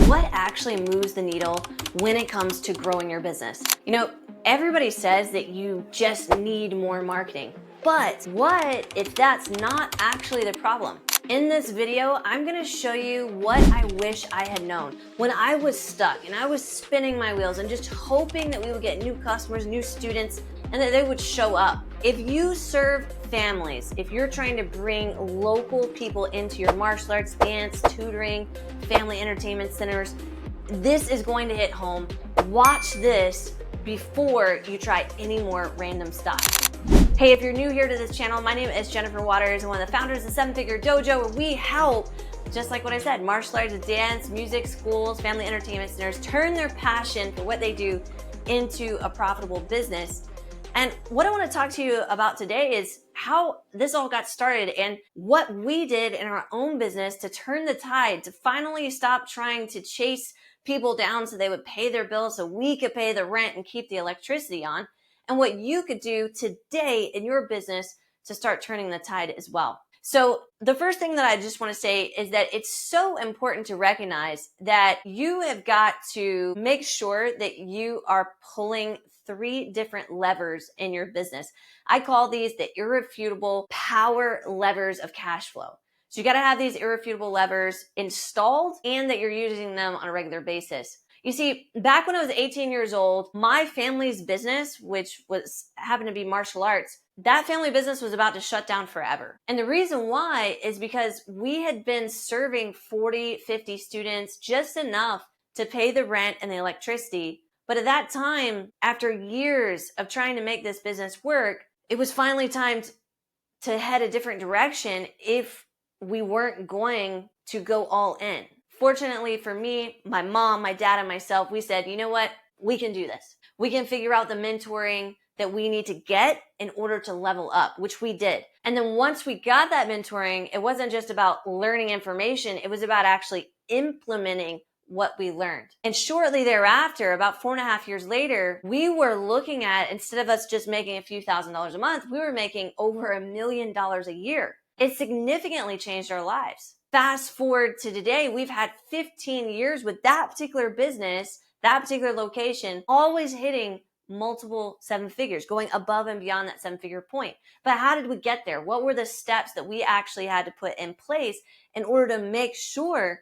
what actually moves the needle when it comes to growing your business? You know, everybody says that you just need more marketing, but what if that's not actually the problem? In this video, I'm gonna show you what I wish I had known when I was stuck and I was spinning my wheels and just hoping that we would get new customers, new students, and that they would show up. If you serve families, if you're trying to bring local people into your martial arts, dance, tutoring, family entertainment centers, this is going to hit home. Watch this before you try any more random stuff. Hey, if you're new here to this channel, my name is Jennifer Waters. I'm one of the founders of Figure Dojo, where we help, just like what I said, martial arts, dance, music, schools, family entertainment centers turn their passion for what they do into a profitable business. And what I want to talk to you about today is how this all got started and what we did in our own business to turn the tide, to finally stop trying to chase people down so they would pay their bills so we could pay the rent and keep the electricity on, and what you could do today in your business to start turning the tide as well. So the first thing that I just want to say is that it's so important to recognize that you have got to make sure that you are pulling 3 different levers in your business. I call these the irrefutable power levers of cash flow. So you got to have these irrefutable levers installed and that you're using them on a regular basis. You see, back when I was 18 years old, my family's business, which happened to be martial arts, that family business was about to shut down forever. And the reason why is because we had been serving 40, 50 students, just enough to pay the rent and the electricity. But at that time, after years of trying to make this business work, it was finally time to head a different direction if we weren't going to go all in. Fortunately for me, my mom, my dad, and myself, we said, you know what? We can do this. We can figure out the mentoring that we need to get in order to level up, which we did. And then once we got that mentoring, it wasn't just about learning information. It was about actually implementing what we learned. And shortly thereafter, about 4.5 years later, we were looking at, instead of us just making a few $1,000s a month, we were making over $1 million a year. It significantly changed our lives. Fast forward to today, we've had 15 years with that particular business, that particular location, always hitting multiple 7 figures, going above and beyond that 7-figure point. But how did we get there? What were the steps that we actually had to put in place in order to make sure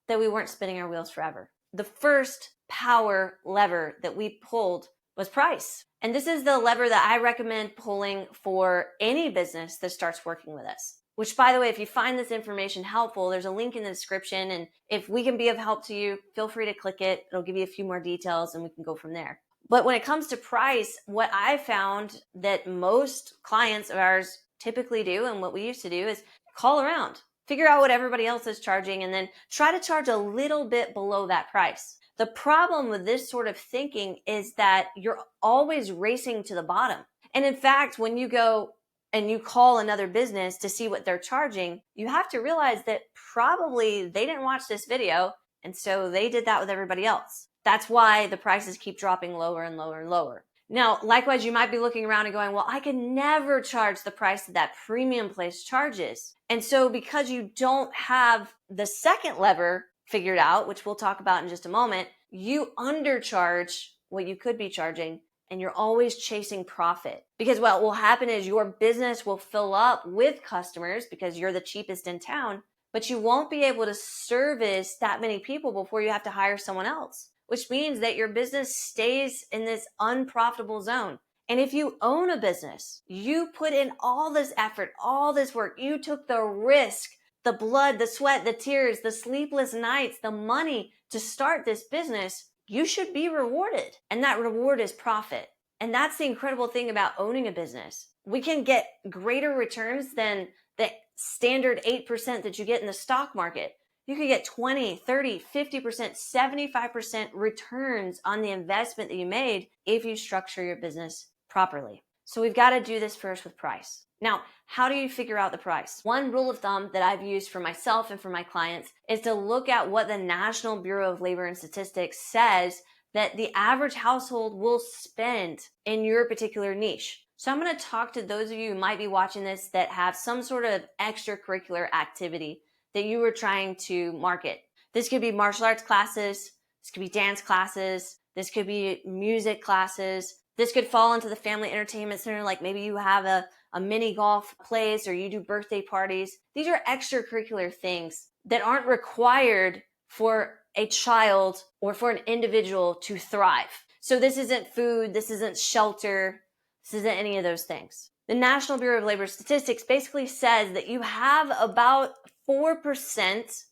that we weren't spinning our wheels forever? The first power lever that we pulled was price. And this is the lever that I recommend pulling for any business that starts working with us. Which, by the way, if you find this information helpful, there's a link in the description. And if we can be of help to you, feel free to click it. It'll give you a few more details and we can go from there. But when it comes to price, what I found that most clients of ours typically do, and what we used to do, is call around, figure out what everybody else is charging, and then try to charge a little bit below that price. The problem with this sort of thinking is that you're always racing to the bottom. And in fact, when you go and you call another business to see what they're charging, you have to realize that probably they didn't watch this video, and so they did that with everybody else. That's why the prices keep dropping lower and lower and lower. Now, likewise, you might be looking around and going, well, I can never charge the price that that premium place charges. And so because you don't have the second lever figured out, which we'll talk about in just a moment, you undercharge what you could be charging, and you're always chasing profit. Because what will happen is your business will fill up with customers because you're the cheapest in town, but you won't be able to service that many people before you have to hire someone else, which means that your business stays in this unprofitable zone. And if you own a business, you put in all this effort, all this work, you took the risk, the blood, the sweat, the tears, the sleepless nights, the money to start this business, you should be rewarded. And that reward is profit. And that's the incredible thing about owning a business. We can get greater returns than the standard 8% that you get in the stock market. You could get 20, 30, 50%, 75% returns on the investment that you made if you structure your business properly. So we've got to do this first with price. Now, how do you figure out the price? One rule of thumb that I've used for myself and for my clients is to look at what the National Bureau of Labor and Statistics says that the average household will spend in your particular niche. So I'm going to talk to those of you who might be watching this that have some sort of extracurricular activity that you were trying to market. This could be martial arts classes. This could be dance classes. This could be music classes. This could fall into the family entertainment center, like maybe you have a mini golf place or you do birthday parties. These are extracurricular things that aren't required for a child or for an individual to thrive. So this isn't food, this isn't shelter, this isn't any of those things. The National Bureau of Labor Statistics basically says that you have about 4%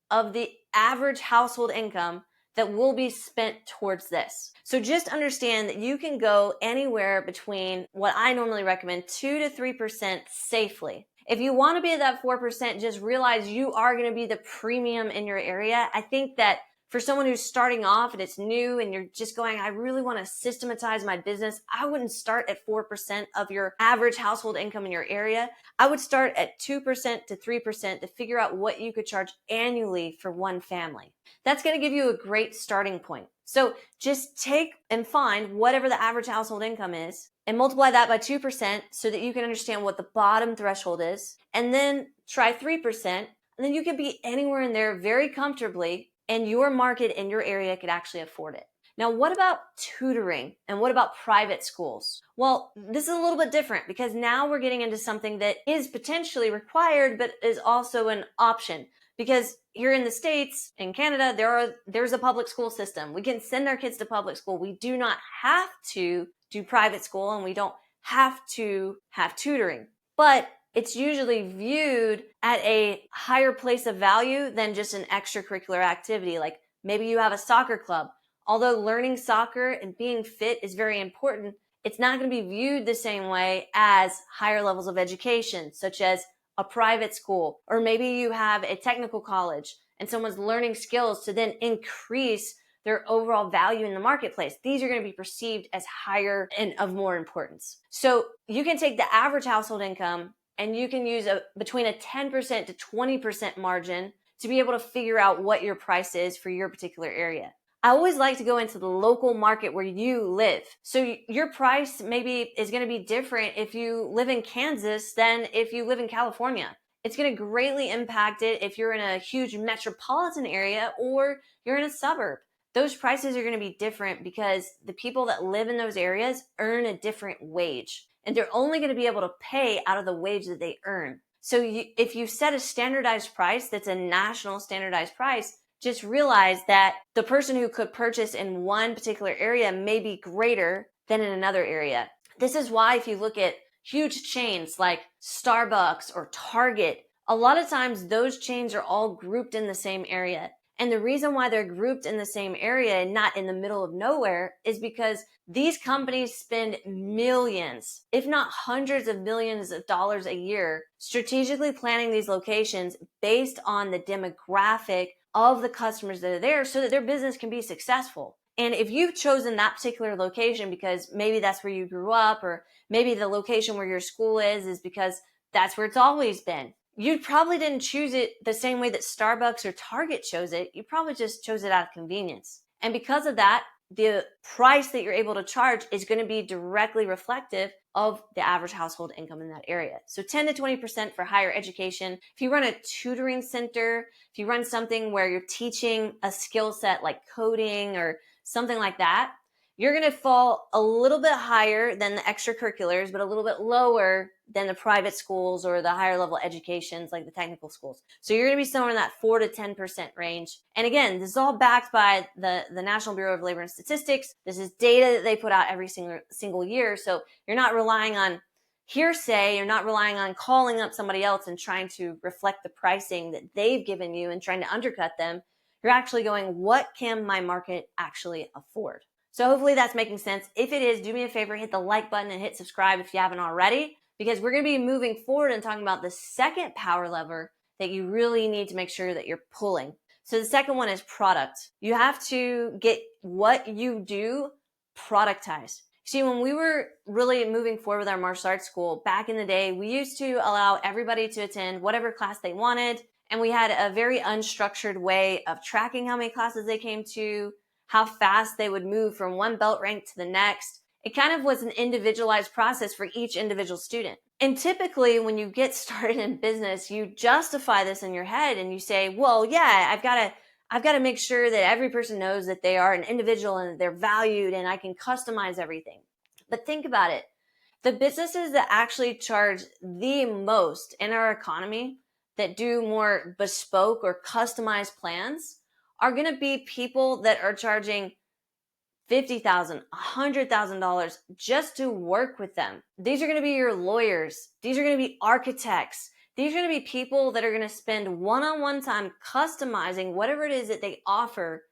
of the average household income that will be spent towards this. So just understand that you can go anywhere between what I normally recommend 2 to 3% safely. If you want to be at that 4%, just realize you are going to be the premium in your area. I think that for someone who's starting off and it's new and you're just going, I really want to systematize my business, I wouldn't start at 4% of your average household income in your area. I would start at 2% to 3% to figure out what you could charge annually for one family. That's going to give you a great starting point. So just take and find whatever the average household income is and multiply that by 2% so that you can understand what the bottom threshold is. And then try 3%. And then you can be anywhere in there very comfortably, and your market in your area could actually afford it. Now, what about tutoring and what about private schools? Well, this is a little bit different because now we're getting into something that is potentially required, but is also an option. Because here in the States, in Canada, there's a public school system. We can send our kids to public school. We do not have to do private school and we don't have to have tutoring. But it's usually viewed at a higher place of value than just an extracurricular activity. Like maybe you have a soccer club. Although learning soccer and being fit is very important, it's not going to be viewed the same way as higher levels of education, such as a private school, or maybe you have a technical college and someone's learning skills to then increase their overall value in the marketplace. These are going to be perceived as higher and of more importance. So you can take the average household income and you can use between a 10% to 20% margin to be able to figure out what your price is for your particular area. I always like to go into the local market where you live. So your price maybe is going to be different if you live in Kansas than if you live in California. It's going to greatly impact it if you're in a huge metropolitan area or you're in a suburb. Those prices are going to be different because the people that live in those areas earn a different wage. And they're only going to be able to pay out of the wage that they earn. So if you set a standardized price that's a national standardized price, just realize that the person who could purchase in one particular area may be greater than in another area. This is why if you look at huge chains like Starbucks or Target, a lot of times those chains are all grouped in the same area. And the reason why they're grouped in the same area and not in the middle of nowhere is because these companies spend millions, if not hundreds of millions of dollars a year, strategically planning these locations based on the demographic of the customers that are there so that their business can be successful. And if you've chosen that particular location because maybe that's where you grew up, or maybe the location where your school is because that's where it's always been, you probably didn't choose it the same way that Starbucks or Target chose it. You probably just chose it out of convenience. And because of that, the price that you're able to charge is going to be directly reflective of the average household income in that area. So 10 to 20% for higher education. If you run a tutoring center, if you run something where you're teaching a skill set like coding or something like that, you're going to fall a little bit higher than the extracurriculars, but a little bit lower than the private schools or the higher level educations like the technical schools. So you're going to be somewhere in that 4 to 10% range. And again, this is all backed by the National Bureau of Labor and Statistics. This is data that they put out every single year. So you're not relying on hearsay. You're not relying on calling up somebody else and trying to reflect the pricing that they've given you and trying to undercut them. You're actually going, what can my market actually afford? So hopefully that's making sense. If it is, do me a favor, hit the like button and hit subscribe if you haven't already, because we're going to be moving forward and talking about the second power lever that you really need to make sure that you're pulling. So the second one is product. You have to get what you do productized. See, when we were really moving forward with our martial arts school back in the day, we used to allow everybody to attend whatever class they wanted. And we had a very unstructured way of tracking how many classes they came to, how fast they would move from one belt rank to the next. It kind of was an individualized process for each individual student. And typically when you get started in business, you justify this in your head and you say, well, yeah, I've got to make sure that every person knows that they are an individual and they're valued and I can customize everything. But think about it. The businesses that actually charge the most in our economy, that do more bespoke or customized plans, are going to be people that are charging $50,000, $100,000 just to work with them. These are going to be your lawyers. These are going to be architects. These are going to be people that are going to spend one-on-one time customizing whatever it is that they offer.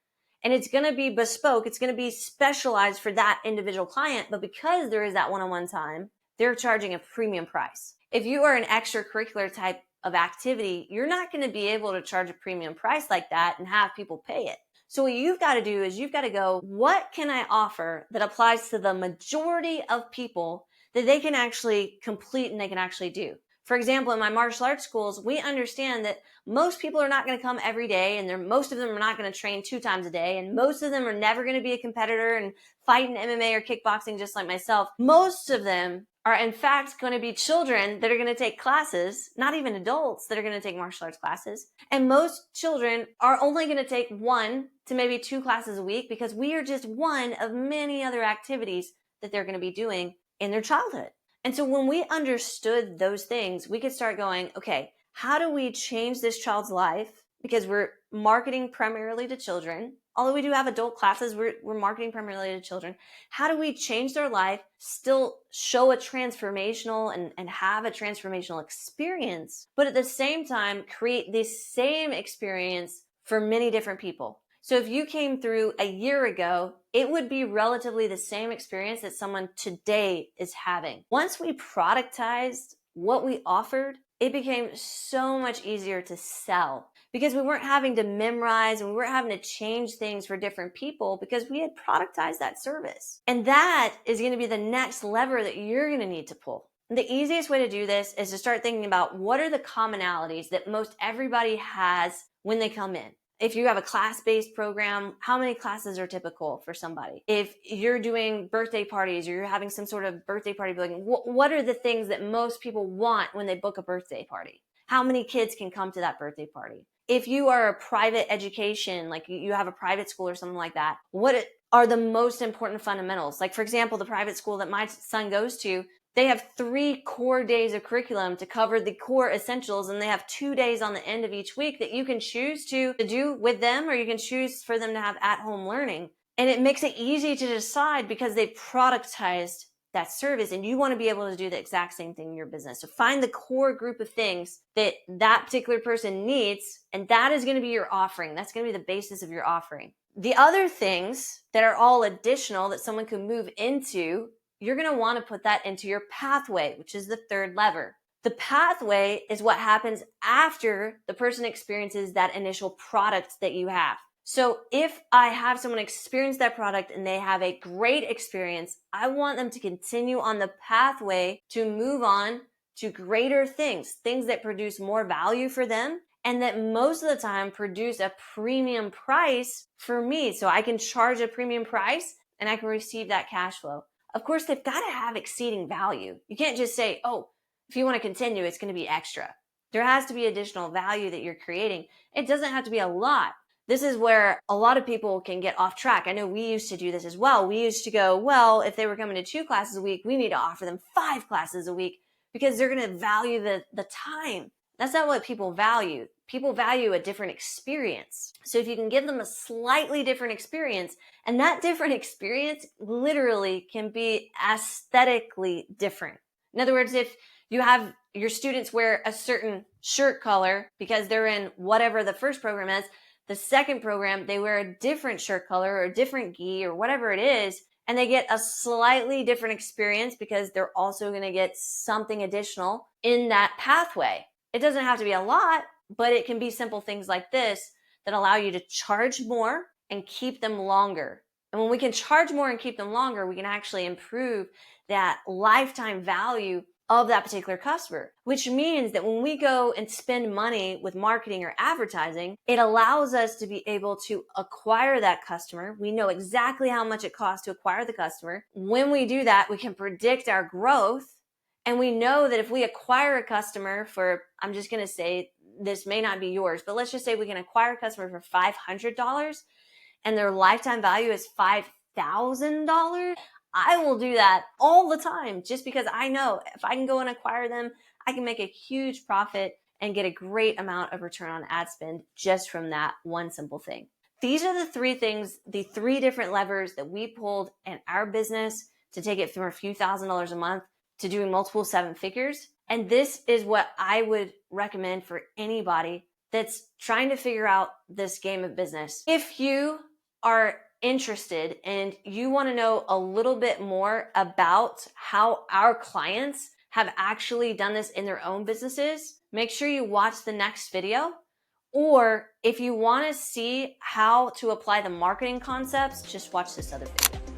And it's going to be bespoke. It's going to be specialized for that individual client. But because there is that one-on-one time, they're charging a premium price. If you are an extracurricular type of activity, you're not going to be able to charge a premium price like that and have people pay it. So what you've got to do is you've got to go, what can I offer that applies to the majority of people that they can actually complete and they can actually do? For example, in my martial arts schools, we understand that most people are not going to come every day, and most of them are not going to train 2 times a day, and most of them are never going to be a competitor and fight in MMA or kickboxing just like myself. Most of them are in fact going to be children that are going to take classes, not even adults that are going to take martial arts classes. And most children are only going to take 1 to maybe 2 classes a week, because we are just one of many other activities that they're going to be doing in their childhood. And so when we understood those things, we could start going, okay, how do we change this child's life? Because we're marketing primarily to children. Although we do have adult classes, we're marketing primarily to children. How do we change their life, still show a transformational and have a transformational experience, but at the same time create the same experience for many different people? So if you came through a year ago, it would be relatively the same experience that someone today is having. Once we productized what we offered, it became so much easier to sell, because we weren't having to memorize and we weren't having to change things for different people, because we had productized that service. And that is going to be the next lever that you're going to need to pull. The easiest way to do this is to start thinking about what are the commonalities that most everybody has when they come in. If you have a class-based program, how many classes are typical for somebody? If you're doing birthday parties or you're having some sort of birthday party building, what are the things that most people want when they book a birthday party? How many kids can come to that birthday party? If you are a private education, like you have a private school or something like that, what are the most important fundamentals? Like, for example, the private school that my son goes to, they have 3 core days of curriculum to cover the core essentials, and they have 2 days on the end of each week that you can choose to do with them, or you can choose for them to have at-home learning. And it makes it easy to decide because they productized that service, and you want to be able to do the exact same thing in your business. So find the core group of things that that particular person needs, and that is going to be your offering. That's going to be the basis of your offering. The other things that are all additional that someone can move into, you're going to want to put that into your pathway, which is the third lever. The pathway is what happens after the person experiences that initial product that you have. So if I have someone experience that product and they have a great experience, I want them to continue on the pathway to move on to greater things that produce more value for them, and that most of the time produce a premium price for me. So I can charge a premium price and I can receive that cash flow. Of course, they've got to have exceeding value. You can't just say, oh, if you want to continue, it's going to be extra. There has to be additional value that you're creating. It doesn't have to be a lot. This is where a lot of people can get off track. I know we used to do this as well. We used to go, well, if they were coming to 2 classes a week, we need to offer them 5 classes a week, because they're going to value the time. That's not what people value. People value a different experience. So if you can give them a slightly different experience, and that different experience literally can be aesthetically different. In other words, if you have your students wear a certain shirt color because they're in whatever the first program is, the second program, they wear a different shirt color or a different gi or whatever it is, and they get a slightly different experience because they're also going to get something additional in that pathway. It doesn't have to be a lot, but it can be simple things like this that allow you to charge more and keep them longer. And when we can charge more and keep them longer, we can actually improve that lifetime value of that particular customer, which means that when we go and spend money with marketing or advertising, it allows us to be able to acquire that customer. We know exactly how much it costs to acquire the customer. When we do that, we can predict our growth. And we know that if we acquire a customer for, I'm just going to say this may not be yours, but let's just say we can acquire a customer for $500 and their lifetime value is $5,000, I will do that all the time just because I know if I can go and acquire them, I can make a huge profit and get a great amount of return on ad spend just from that one simple thing. These are the three things, the three different levers that we pulled in our business to take it from a few $1,000s a month to doing multiple seven figures. And this is what I would recommend for anybody that's trying to figure out this game of business. If you are interested and you want to know a little bit more about how our clients have actually done this in their own businesses, make sure you watch the next video. Or if you want to see how to apply the marketing concepts, just watch this other video.